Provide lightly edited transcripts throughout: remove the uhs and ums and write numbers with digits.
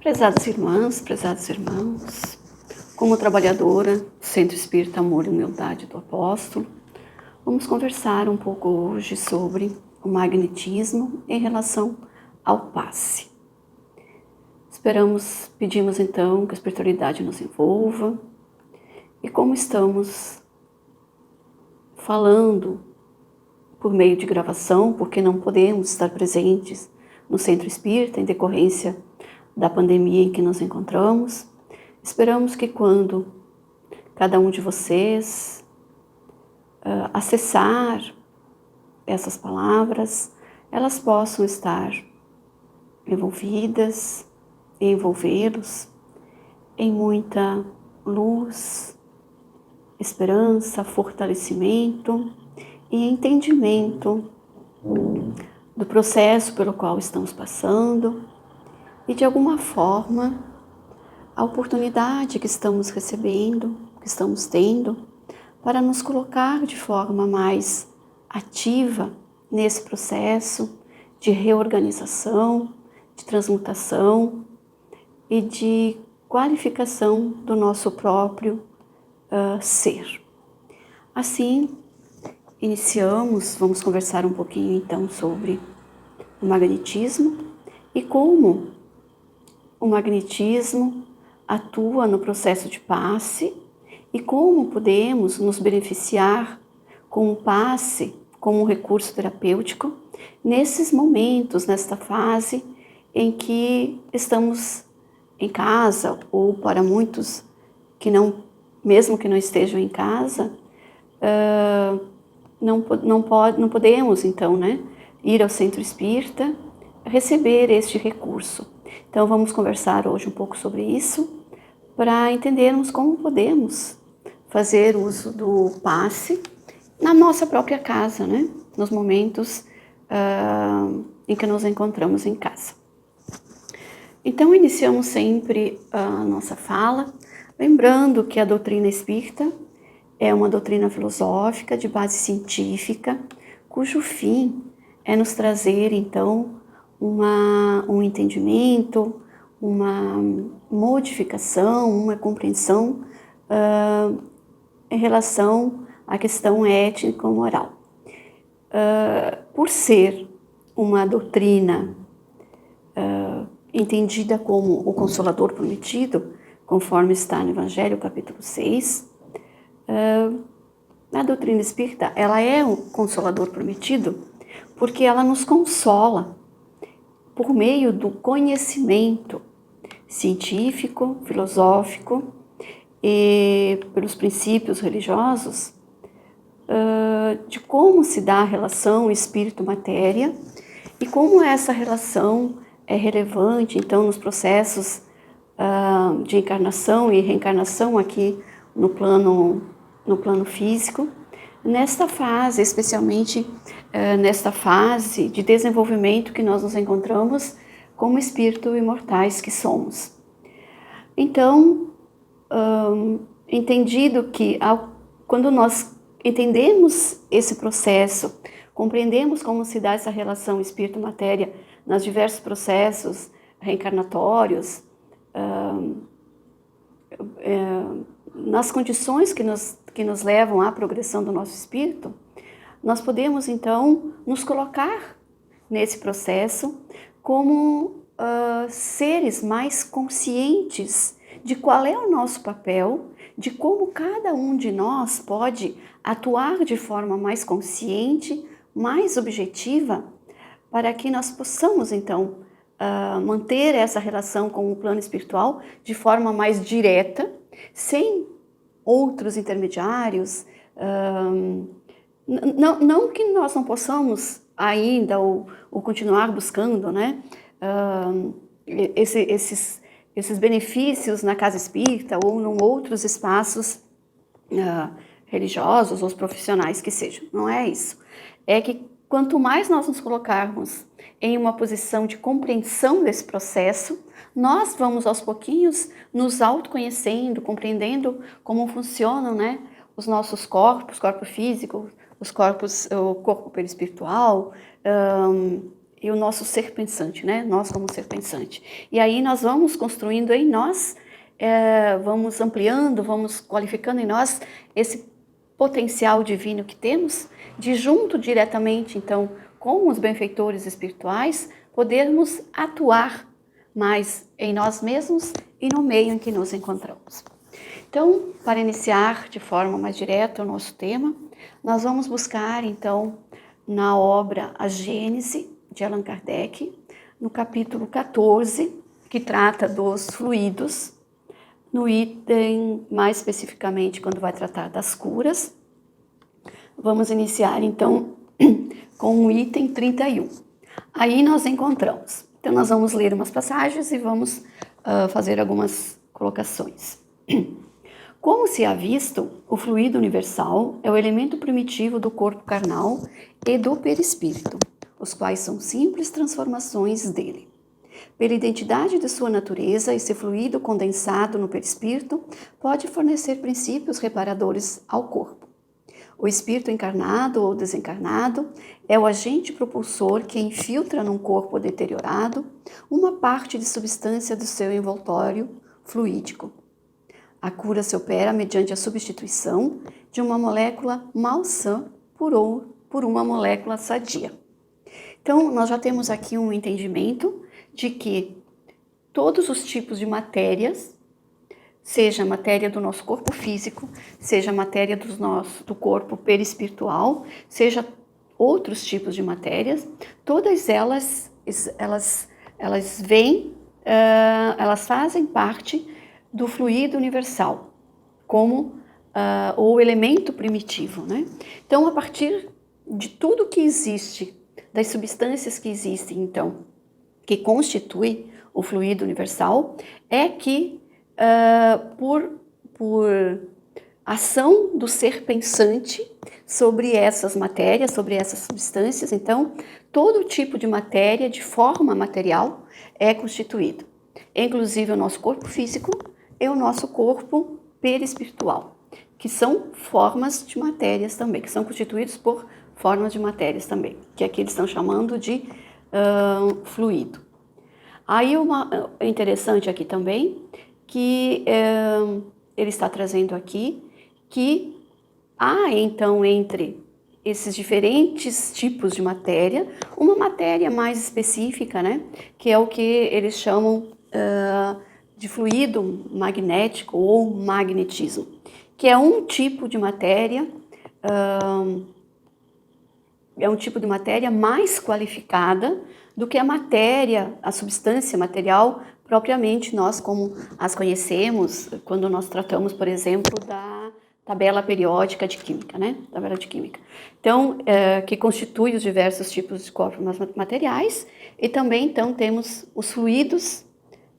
Prezadas irmãs, prezados irmãos, como trabalhadora do Centro Espírita Amor e Humildade do Apóstolo, vamos conversar um pouco hoje sobre o magnetismo em relação ao passe. Pedimos então que a espiritualidade nos envolva e como estamos falando por meio de gravação, porque não podemos estar presentes no Centro Espírita em decorrência da pandemia em que nos encontramos, esperamos que quando cada um de vocês acessar essas palavras, elas possam estar envolvidas e envolvê-los em muita luz, esperança, fortalecimento e entendimento do processo pelo qual estamos passando e, de alguma forma, a oportunidade que estamos recebendo, que estamos tendo, para nos colocar de forma mais ativa nesse processo de reorganização, de transmutação e de qualificação do nosso próprio ser. Assim, vamos conversar um pouquinho então sobre o magnetismo e como o magnetismo atua no processo de passe e como podemos nos beneficiar com o passe como um recurso terapêutico nesses momentos, nesta fase em que estamos em casa, ou para muitos que não, mesmo que não estejam em casa, não podemos então, ir ao Centro Espírita receber este recurso. Então vamos conversar hoje um pouco sobre isso, para entendermos como podemos fazer uso do passe na nossa própria casa, nos momentos em que nos encontramos em casa. Então iniciamos sempre a nossa fala, lembrando que a doutrina espírita é uma doutrina filosófica de base científica, cujo fim é nos trazer então um entendimento, uma modificação, uma compreensão em relação à questão étnico-moral. Por ser uma doutrina entendida como o Consolador Prometido, conforme está no Evangelho, capítulo 6, a doutrina espírita, ela é o Consolador Prometido porque ela nos consola por meio do conhecimento científico, filosófico e pelos princípios religiosos de como se dá a relação espírito-matéria e como essa relação é relevante, então, nos processos de encarnação e reencarnação aqui no plano físico, nesta fase, especialmente nesta fase de desenvolvimento que nós nos encontramos como espírito imortais que somos. Então, entendido que quando nós entendemos esse processo, compreendemos como se dá essa relação espírito-matéria nos diversos processos reencarnatórios, nas condições que nos levam à progressão do nosso espírito, nós podemos então nos colocar nesse processo como seres mais conscientes de qual é o nosso papel, de como cada um de nós pode atuar de forma mais consciente, mais objetiva, para que nós possamos então manter essa relação com o plano espiritual de forma mais direta, sem outros intermediários, não que nós não possamos ainda ou continuar buscando, esses benefícios na casa espírita ou em outros espaços religiosos ou profissionais que sejam. Não é isso. É que quanto mais nós nos colocarmos em uma posição de compreensão desse processo, nós vamos aos pouquinhos nos autoconhecendo, compreendendo como funcionam, os nossos corpos, corpo físico, o corpo perispiritual, e o nosso ser pensante, né? Nós como ser pensante. E aí nós vamos construindo em nós, vamos ampliando, vamos qualificando em nós esse potencial divino que temos, de junto diretamente, então, com os benfeitores espirituais, podermos atuar mais em nós mesmos e no meio em que nos encontramos. Então, para iniciar de forma mais direta o nosso tema, nós vamos buscar, então, na obra A Gênese, de Allan Kardec, no capítulo 14, que trata dos fluidos, no item, mais especificamente, quando vai tratar das curas. Vamos iniciar, então, com o item 31. Aí nós encontramos. Então, nós vamos ler umas passagens e vamos fazer algumas colocações. Como se há visto, o fluido universal é o elemento primitivo do corpo carnal e do perispírito, os quais são simples transformações dele. Pela identidade de sua natureza, esse fluido condensado no perispírito pode fornecer princípios reparadores ao corpo. O espírito encarnado ou desencarnado é o agente propulsor que infiltra num corpo deteriorado uma parte de substância do seu envoltório fluídico. A cura se opera mediante a substituição de uma molécula malsã por uma molécula sadia. Então, nós já temos aqui um entendimento de que todos os tipos de matérias, seja a matéria do nosso corpo físico, seja a matéria do corpo perispiritual, seja outros tipos de matérias, todas elas vêm, elas fazem parte do fluido universal, como o elemento primitivo, né? Então, a partir de tudo que existe, das substâncias que existem, então, que constitui o fluido universal, é que, por ação do ser pensante sobre essas matérias, sobre essas substâncias, então, todo tipo de matéria, de forma material, é constituído. Inclusive o nosso corpo físico e o nosso corpo perispiritual, que são formas de matérias também, que são constituídos por formas de matérias também, que aqui eles estão chamando de fluido. Aí é interessante aqui também, que ele está trazendo aqui, que há então entre esses diferentes tipos de matéria, uma matéria mais específica, né, que é o que eles chamam de fluido magnético ou magnetismo, que é um tipo de matéria, mais qualificada do que a matéria, a substância material, propriamente nós como as conhecemos, quando nós tratamos, por exemplo, da tabela periódica de química, né? Tabela de química. Então, que constitui os diversos tipos de corpos materiais, e também, então, temos os fluidos,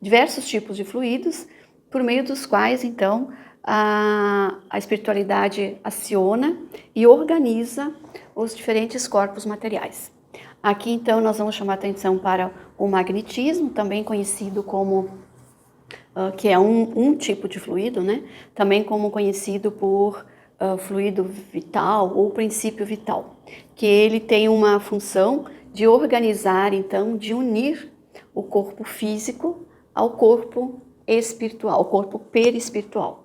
diversos tipos de fluidos, por meio dos quais, então, a espiritualidade aciona e organiza os diferentes corpos materiais. Aqui, então, nós vamos chamar atenção para o magnetismo, também conhecido como, que é um tipo de fluido, né? Também como conhecido por fluido vital ou princípio vital, que ele tem uma função de organizar, então, de unir o corpo físico ao corpo espiritual, ao corpo perispiritual.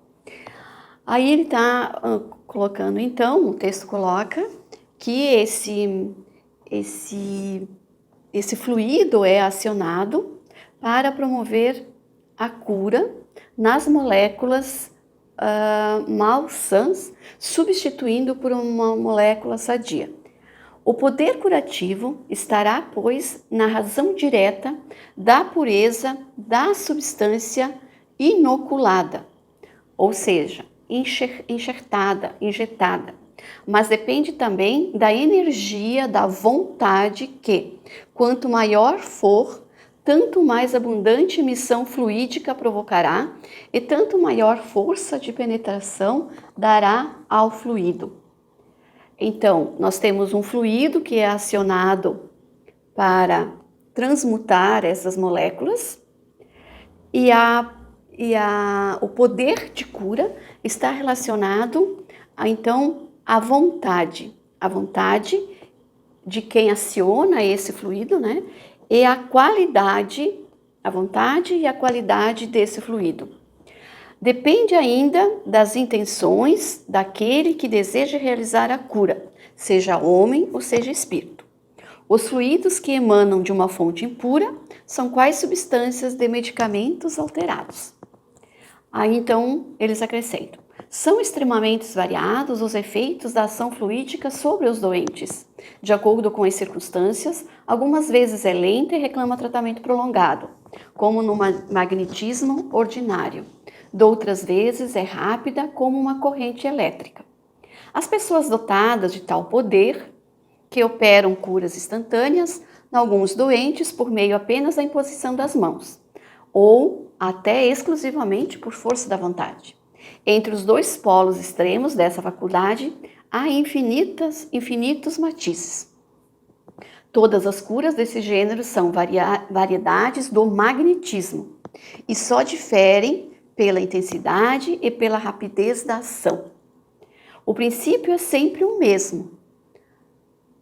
Aí ele está colocando, então, o texto coloca que esse fluido é acionado para promover a cura nas moléculas malsãs, substituindo por uma molécula sadia. O poder curativo estará, pois, na razão direta da pureza da substância inoculada, ou seja, enxertada, injetada, mas depende também da energia da vontade que, quanto maior for, tanto mais abundante emissão fluídica provocará e tanto maior força de penetração dará ao fluido. Então, nós temos um fluido que é acionado para transmutar essas moléculas e o poder de cura está relacionado então à vontade. A vontade de quem aciona esse fluido, né? E a qualidade, a vontade e a qualidade desse fluido. Depende ainda das intenções daquele que deseja realizar a cura, seja homem ou seja espírito. Os fluidos que emanam de uma fonte impura são quais substâncias de medicamentos alterados. Aí então eles acrescentam: são extremamente variados os efeitos da ação fluídica sobre os doentes. De acordo com as circunstâncias, algumas vezes é lenta e reclama tratamento prolongado, como no magnetismo ordinário. Doutras vezes é rápida, como uma corrente elétrica. As pessoas dotadas de tal poder, que operam curas instantâneas em alguns doentes por meio apenas da imposição das mãos, ou até exclusivamente por força da vontade. Entre os dois polos extremos dessa faculdade, há infinitos matizes. Todas as curas desse gênero são variedades do magnetismo e só diferem pela intensidade e pela rapidez da ação. O princípio é sempre o mesmo.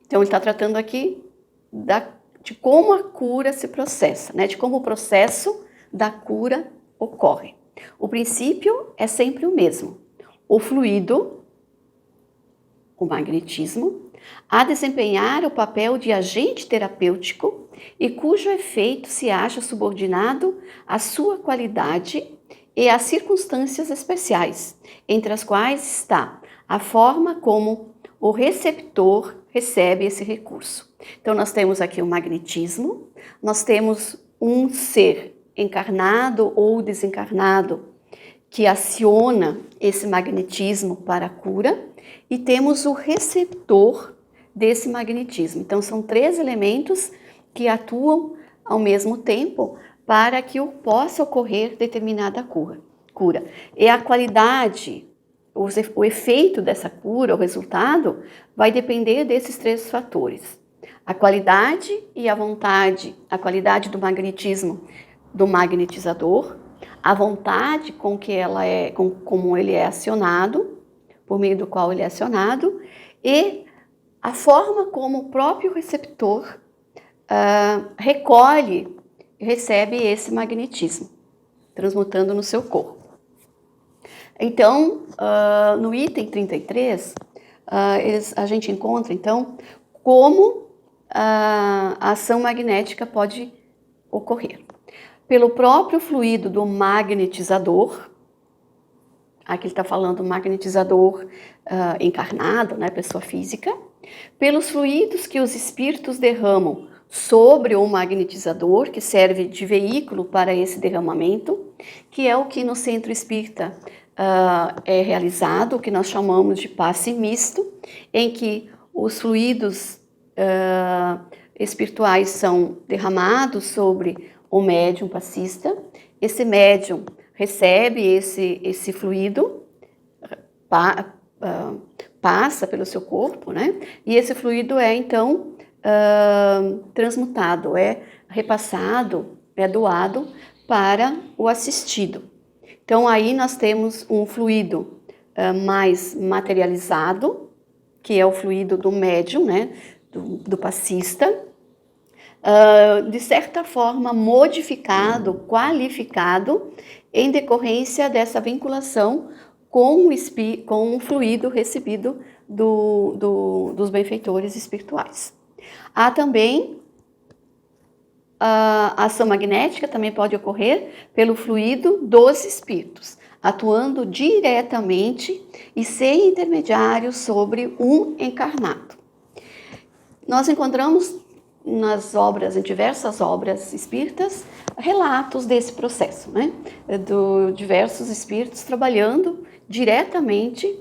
Então, ele está tratando aqui de como a cura se processa, né? De como o processo da cura ocorre. O princípio é sempre o mesmo. O fluido, o magnetismo, a desempenhar o papel de agente terapêutico e cujo efeito se acha subordinado à sua qualidade e às circunstâncias especiais, entre as quais está a forma como o receptor recebe esse recurso. Então, nós temos aqui o magnetismo, nós temos um ser encarnado ou desencarnado que aciona esse magnetismo para a cura e temos o receptor desse magnetismo. Então, são 3 elementos que atuam ao mesmo tempo para que possa ocorrer determinada cura. E a qualidade, o efeito dessa cura, o resultado, vai depender desses 3 fatores. A qualidade e a vontade, a qualidade do magnetismo do magnetizador, a vontade com que como ele é acionado, por meio do qual ele é acionado, e a forma como o próprio receptor recolhe e recebe esse magnetismo, transmutando no seu corpo. Então, no item 33, a gente encontra, então, como a ação magnética pode ocorrer. Pelo próprio fluido do magnetizador, aqui ele está falando magnetizador encarnado, né, pessoa física, pelos fluidos que os espíritos derramam sobre o magnetizador, que serve de veículo para esse derramamento, que é o que no centro espírita é realizado, o que nós chamamos de passe misto, em que os fluidos espirituais são derramados sobre o médium passista. Esse médium recebe esse fluido, passa pelo seu corpo, né? E esse fluido é então transmutado, é repassado, é doado para o assistido. Então aí nós temos um fluido mais materializado, que é o fluido do médium, né? Do passista, de certa forma modificado, qualificado, em decorrência dessa vinculação com o fluido recebido dos benfeitores espirituais. Há também a ação magnética, também pode ocorrer pelo fluido dos espíritos, atuando diretamente e sem intermediário sobre um encarnado. Nós encontramos em diversas obras espíritas, relatos desse processo, né? De diversos espíritos trabalhando diretamente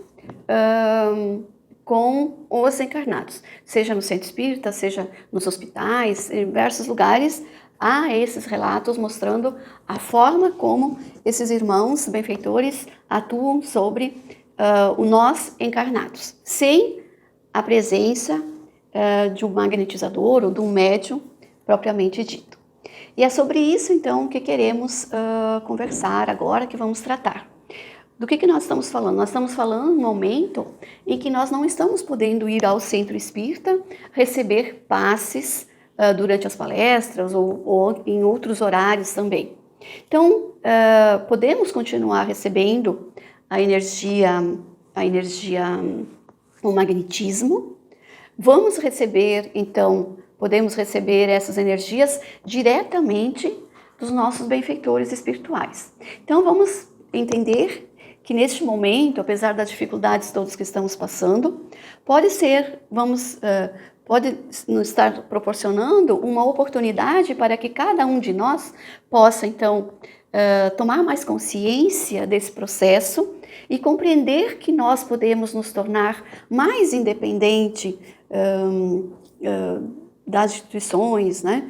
com os encarnados, seja no centro espírita, seja nos hospitais, em diversos lugares, há esses relatos mostrando a forma como esses irmãos benfeitores atuam sobre nós encarnados, sem a presença de um magnetizador ou de um médium propriamente dito. E é sobre isso, então, que queremos conversar agora, que vamos tratar. Do que nós estamos falando? Nós estamos falando no momento em que nós não estamos podendo ir ao centro espírita, receber passes durante as palestras ou em outros horários também. Então, podemos continuar recebendo a energia, o magnetismo. Vamos receber, então, podemos receber essas energias diretamente dos nossos benfeitores espirituais. Então, vamos entender que neste momento, apesar das dificuldades todas que estamos passando, pode nos estar proporcionando uma oportunidade para que cada um de nós possa, então, tomar mais consciência desse processo e compreender que nós podemos nos tornar mais independente das instituições, né,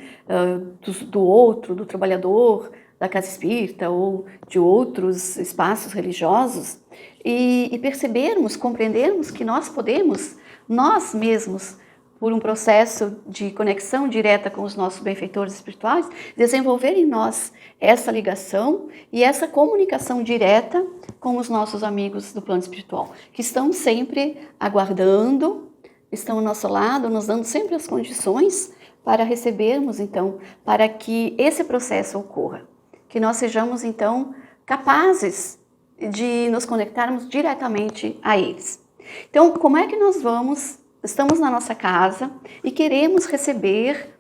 do outro, do trabalhador, da casa espírita ou de outros espaços religiosos e percebermos, compreendermos que nós podemos, nós mesmos, por um processo de conexão direta com os nossos benfeitores espirituais, desenvolver em nós essa ligação e essa comunicação direta com os nossos amigos do plano espiritual, que estão sempre aguardando, estão ao nosso lado, nos dando sempre as condições para recebermos, então, para que esse processo ocorra. Que nós sejamos, então, capazes de nos conectarmos diretamente a eles. Então, como é que nós vamos? Estamos na nossa casa e queremos receber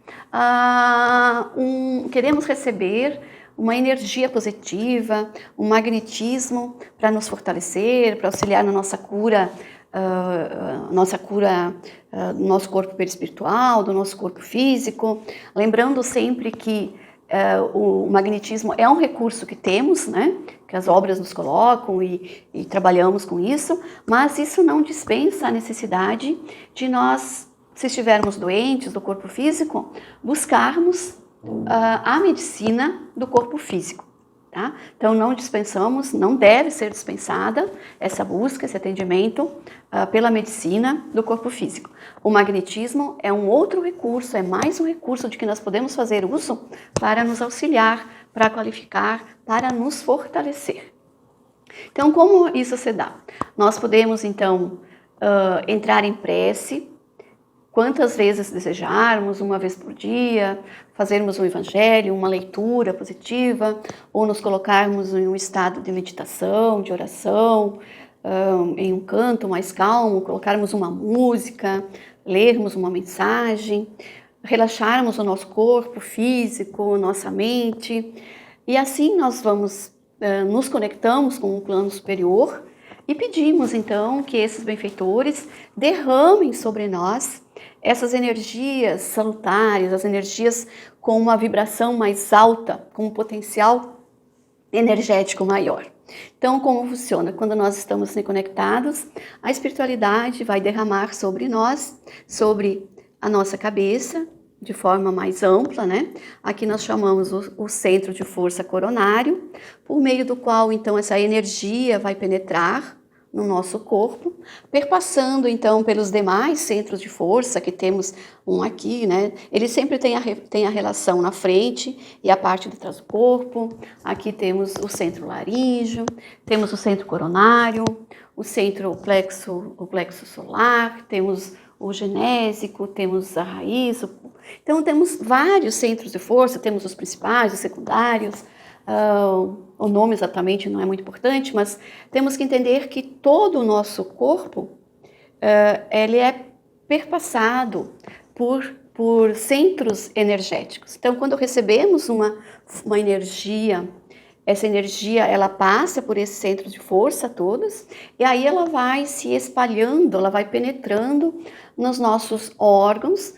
uma energia positiva, um magnetismo para nos fortalecer, para auxiliar na nossa cura, do nosso corpo perispiritual, do nosso corpo físico. Lembrando sempre que o magnetismo é um recurso que temos, né? Que as obras nos colocam e trabalhamos com isso, mas isso não dispensa a necessidade de nós, se estivermos doentes do corpo físico, buscarmos a medicina do corpo físico. Tá? Então não dispensamos, não deve ser dispensada essa busca, esse atendimento pela medicina do corpo físico. O magnetismo é um outro recurso, é mais um recurso de que nós podemos fazer uso para nos auxiliar, para qualificar, para nos fortalecer. Então, como isso se dá? Nós podemos, então, entrar em prece, quantas vezes desejarmos, uma vez por dia, fazermos um evangelho, uma leitura positiva, ou nos colocarmos em um estado de meditação, de oração, em um canto mais calmo, colocarmos uma música, lermos uma mensagem, relaxarmos o nosso corpo físico, nossa mente, e assim nós nos conectamos com um plano superior e pedimos então que esses benfeitores derramem sobre nós essas energias salutares, as energias com uma vibração mais alta, com um potencial energético maior. Então, como funciona? Quando nós estamos conectados, a espiritualidade vai derramar sobre nós, sobre a nossa cabeça, de forma mais ampla, né? Aqui nós chamamos o centro de força coronário, por meio do qual, então, essa energia vai penetrar no nosso corpo, perpassando então pelos demais centros de força, que temos um aqui, né? Ele sempre tem a relação na frente e a parte de trás do corpo. Aqui temos o centro laríngeo, temos o centro coronário, o plexo solar, temos o genésico, temos a raiz. Então temos vários centros de força, temos os principais, os secundários. O nome exatamente não é muito importante, mas temos que entender que todo o nosso corpo ele é perpassado por centros energéticos. Então, quando recebemos uma energia, essa energia ela passa por esses centros de força todos, e aí ela vai se espalhando, ela vai penetrando nos nossos órgãos,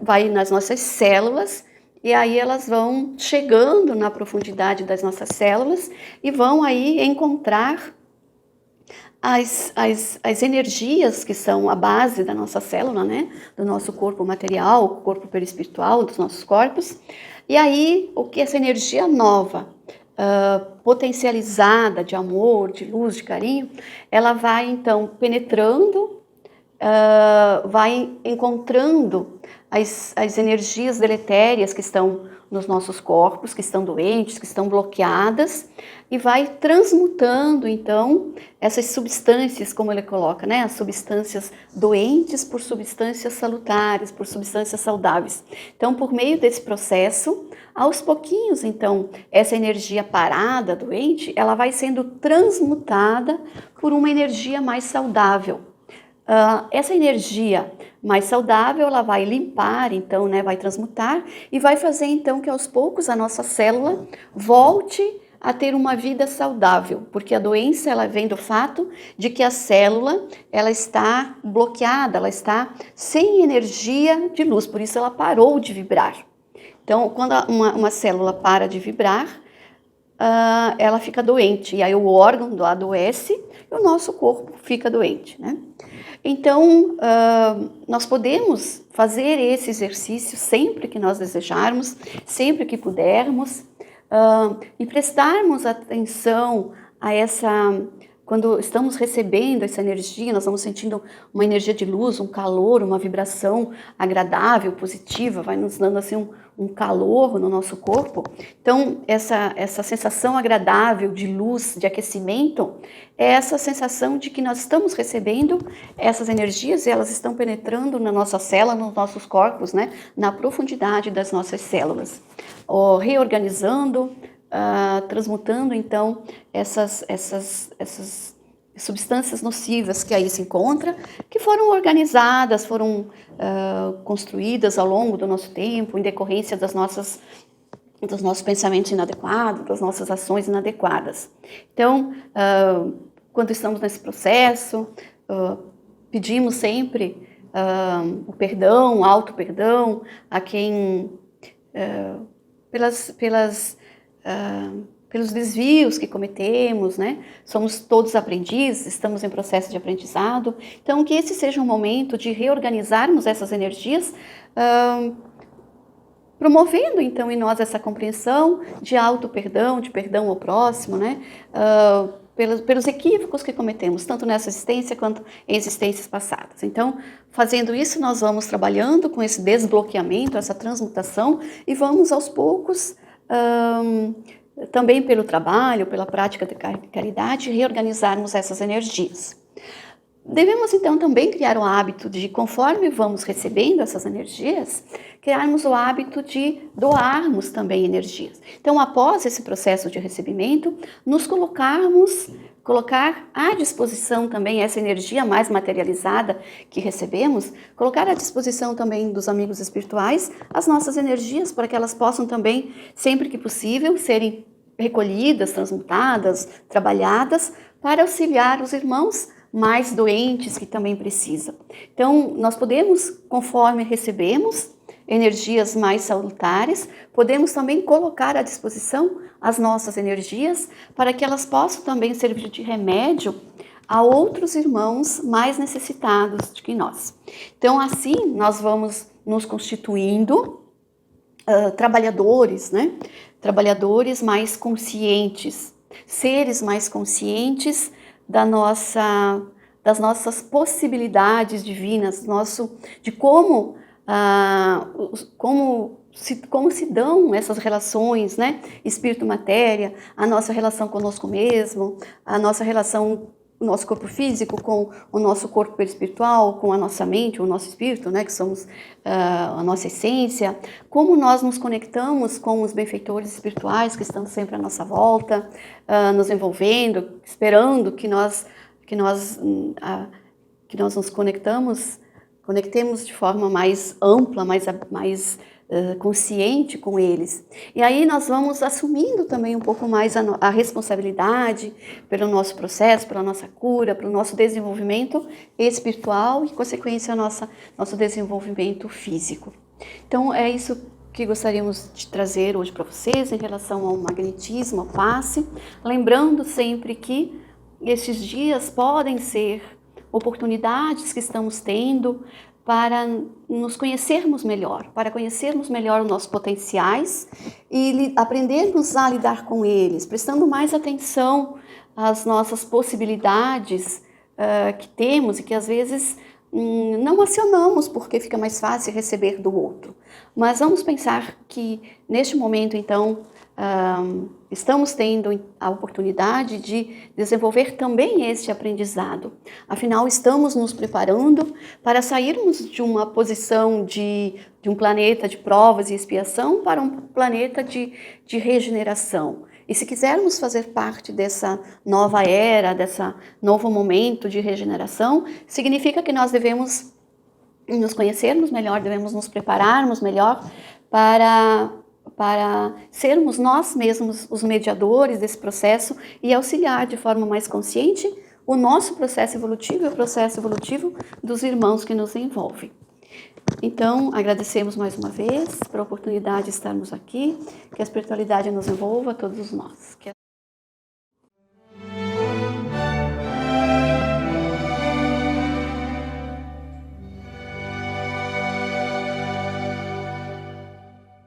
vai nas nossas células, e aí elas vão chegando na profundidade das nossas células e vão aí encontrar as energias que são a base da nossa célula, né? Do nosso corpo material, corpo perispiritual, dos nossos corpos. E aí, o que essa energia nova, potencializada de amor, de luz, de carinho, ela vai então penetrando, vai encontrando as energias deletérias que estão nos nossos corpos que estão doentes, que estão bloqueadas, e vai transmutando, então, essas substâncias, como ele coloca, né? As substâncias doentes por substâncias salutares, por substâncias saudáveis. Então, por meio desse processo, aos pouquinhos, então, essa energia parada, doente, ela vai sendo transmutada por uma energia mais saudável. Essa energia mais saudável, ela vai limpar, então, né, vai transmutar e vai fazer, então, que aos poucos a nossa célula volte a ter uma vida saudável, porque a doença, ela vem do fato de que a célula, ela está bloqueada, ela está sem energia de luz, por isso ela parou de vibrar. Então, quando uma célula para de vibrar, ela fica doente, e aí o órgão adoece e o nosso corpo fica doente, né? Então, nós podemos fazer esse exercício sempre que nós desejarmos, sempre que pudermos, e prestarmos atenção a essa... Quando estamos recebendo essa energia, nós vamos sentindo uma energia de luz, um calor, uma vibração agradável, positiva, vai nos dando assim um calor no nosso corpo. Então, essa sensação agradável de luz, de aquecimento, é essa sensação de que nós estamos recebendo essas energias e elas estão penetrando na nossa célula, nos nossos corpos, né, na profundidade das nossas células, reorganizando, transmutando, então, essas substâncias nocivas que aí se encontram, que foram organizadas, foram construídas ao longo do nosso tempo, em decorrência dos nossos pensamentos inadequados, das nossas ações inadequadas. Então, quando estamos nesse processo, pedimos sempre o perdão, o auto-perdão a quem, pelos desvios que cometemos, né? Somos todos aprendizes, estamos em processo de aprendizado. Então, que esse seja um momento de reorganizarmos essas energias, promovendo, então, em nós essa compreensão de auto-perdão, de perdão ao próximo, né? Pelos equívocos que cometemos, tanto nessa existência quanto em existências passadas. Então, fazendo isso, nós vamos trabalhando com esse desbloqueamento, essa transmutação, e vamos aos poucos... também pelo trabalho, pela prática de caridade, reorganizarmos essas energias. Devemos então também criar o hábito de, conforme vamos recebendo essas energias, criarmos o hábito de doarmos também energias. Então, após esse processo de recebimento, nos colocar à disposição também essa energia mais materializada que recebemos, colocar à disposição também dos amigos espirituais as nossas energias para que elas possam também, sempre que possível, serem recolhidas, transmutadas, trabalhadas para auxiliar os irmãos mais doentes que também precisam. Então, nós podemos, conforme recebemos energias mais salutares, podemos também colocar à disposição as nossas energias para que elas possam também servir de remédio a outros irmãos mais necessitados do que nós. Então, assim, nós vamos nos constituindo trabalhadores, né? Trabalhadores mais conscientes, seres mais conscientes das nossas possibilidades divinas, de como se dão essas relações, né? Espírito-matéria, a nossa relação conosco mesmo, a nossa relação, o nosso corpo físico com o nosso corpo espiritual, com a nossa mente, o nosso espírito, né? Que somos a nossa essência, como nós nos conectamos com os benfeitores espirituais que estão sempre à nossa volta, nos envolvendo, esperando que nós nos conectemos de forma mais ampla, mais consciente com eles. E aí nós vamos assumindo também um pouco mais a responsabilidade pelo nosso processo, pela nossa cura, pelo nosso desenvolvimento espiritual e, em consequência, nosso desenvolvimento físico. Então, é isso que gostaríamos de trazer hoje para vocês em relação ao magnetismo, ao passe, lembrando sempre que estes dias podem ser oportunidades que estamos tendo para nos conhecermos melhor, para conhecermos melhor os nossos potenciais e aprendermos a lidar com eles, prestando mais atenção às nossas possibilidades que temos e que às vezes não acionamos porque fica mais fácil receber do outro. Mas vamos pensar que neste momento, então, estamos tendo a oportunidade de desenvolver também este aprendizado. Afinal, estamos nos preparando para sairmos de uma posição de um planeta de provas e expiação para um planeta de regeneração. E se quisermos fazer parte dessa nova era, desse novo momento de regeneração, significa que nós devemos nos conhecermos melhor, devemos nos prepararmos melhor para sermos nós mesmos os mediadores desse processo e auxiliar de forma mais consciente o nosso processo evolutivo e o processo evolutivo dos irmãos que nos envolvem. Então, agradecemos mais uma vez pela oportunidade de estarmos aqui, que a espiritualidade nos envolva, todos nós.